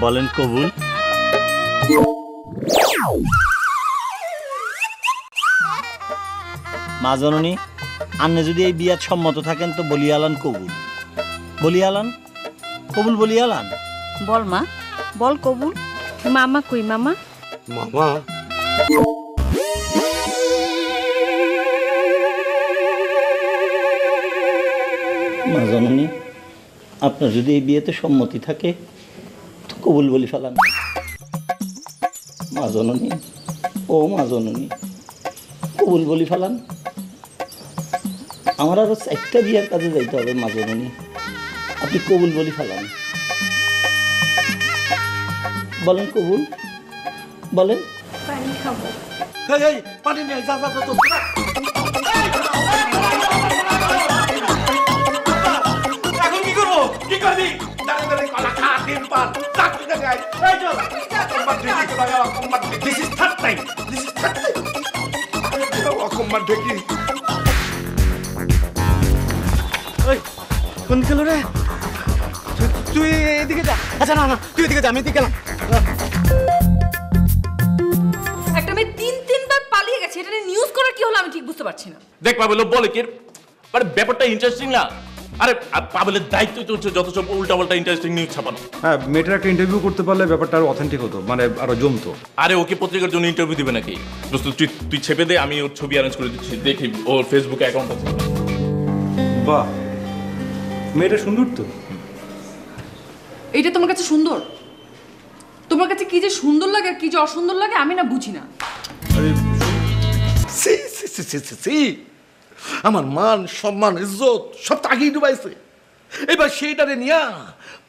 বলেন কবুল। মা জননী, আপনি যদি এই বিয়াত সম্মত থাকেন তো বলিয়ালান কবুল। বলিয়ালান কবুল, বলিয়ালান। বল মা, বল কবুল। মামা কই মামা? মামা মা জননী, আপনার যদি এই বিয়েতে সম্মতি থাকে তো কবুল বলি ফেলান। মা জননী, ও মা জননী, কবুল বলি ফেলান। আমার আরো 4টা বিয়ার কাজে যাইতে হবে মা জননী, আপনি কবুল বলি ফেলান। বলেন কবুল, বলেন। পানি খাবো। এই পানি নিয়ে যা যা তো এখন কি করবো? কি করবি? দাঁড়িয়ে দাঁড়িয়ে কলা খা, ডিম পান, চাকরি দেখাই। এই চল। This is third time. This is third time. অকম্মার ঢেকি। কোন গেল রে? তুই এদিকে যা। আচ্ছা না না, তুই এদিকে যা, আমি এদিকে গেলাম। একটা মেয়ে 3-3বার পালিয়ে গেছে, এটা নিয়ে নিউজ করার কি হলো আমি ঠিক বুঝতে পারছি না। দেখ পাবেল বলে কি মানে ব্যাপারটা ইন্টারেস্টিং না? আরে পাবেলের দায়িত্ব তো হচ্ছে যত সব উল্টাপাল্টা ইন্টারেস্টিং নিউজ ছাপানো। হ্যাঁ, মেয়েটার একটা ইন্টারভিউ করতে পারলে ব্যাপারটা আরো অথেন্টিক হতো, মানে আরো জমতো। আরে ওকে পত্রিকার জন্য ইন্টারভিউ দিবে নাকি? দোস্ত তুই ছেপে দে, আমি ওর ছবি অ্যারেঞ্জ করে দিচ্ছি, দেখি ওর ফেসবুকে অ্যাকাউন্ট আছে। বাহ, মেয়েটা সুন্দর তো। এইটা তোমার কাছে সুন্দর? তোমার কাছে কি যে সুন্দর লাগে আর কি যে অসুন্দর লাগে আমি না বুঝি না। সি সি সি সি সি সি আমার মান সম্মান ইজ্জত সব তাগিয়ে ডুবাইছে। এবার সেইটারে নিয়া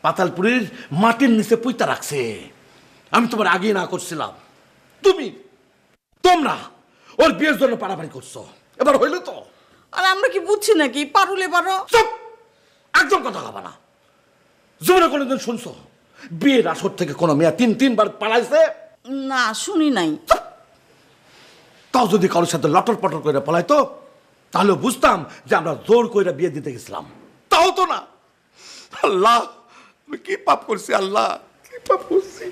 পাতালপুরের মাটির নিচে পুইতা রাখছে। আমি তোমার আগে না করছিলাম, তোমরা ওর বিয়ের জন্য পাড়াপাড়ি করছো। এবার হইলো তো। আর আমরা কি বুঝছি নাকি? পারুলে পারো। চুপ, একদম কথা হবে না। জীবনে কোনোদিন শুনছো বিয়ের আসর থেকে কোনো মেয়ে 3-3বার পালাইছে? না, শুনি নাই। তাও যদি কারোর সাথে লটর পটর করে পলাইতো তাহলে বুঝতাম যে আমরা জোর করে বিয়ে দিতে গেছিলাম। তাও তো না। আল্লাহ, আমি কি পাপ করছি? আল্লাহ, কি পাপ করছি?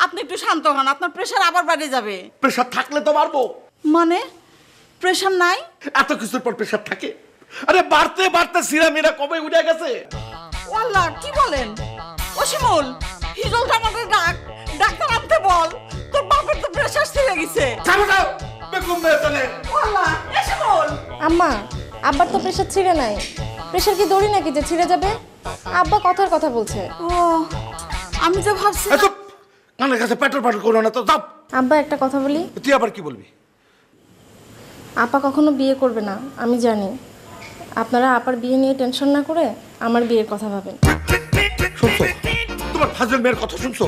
আপনি একটু শান্ত হন, আপনার প্রেশার আবার বেড়ে যাবে। প্রেশার থাকলে তো পারবো। মানে প্রেশার নাই? এত কিছুর পর প্রেশার থাকে? আরে বাড়তে বাড়তে সিরামিরা কবে উঠে গেছে। ও আল্লাহ, কি বলেন? ও শিমুল, হিজল জামাতে ডাক, ডাক্তার আনতে বল। তোর বাপের তো প্রেশার ছিঁড়ে গেছে। যাবো যাও, বেকুম মেয়ে চলে। ও আল্লাহ, এ শিমুল। আম্মা, আব্বার তো প্রেশার ছিঁড়ে নাই। প্রেশার কি দড়ি নাকি যে ছিঁড়ে যাবে? আব্বা কথার কথা বলছে। ও, আমি তো ভাবছি। এত কানের কাছে পেট্রোল পাটল করো না তো, যাও। আব্বা, একটা কথা বলি। তুই আবার কি বলবি? আপা কখনো বিয়ে করবে না, আমি জানি। আপনারা আপার বিয়ে নিয়ে টেনশন না করে আমার বিয়ের কথা ভাবেন। শুনছো তোমার ফাজল মেয়ের কথা? শুনছো?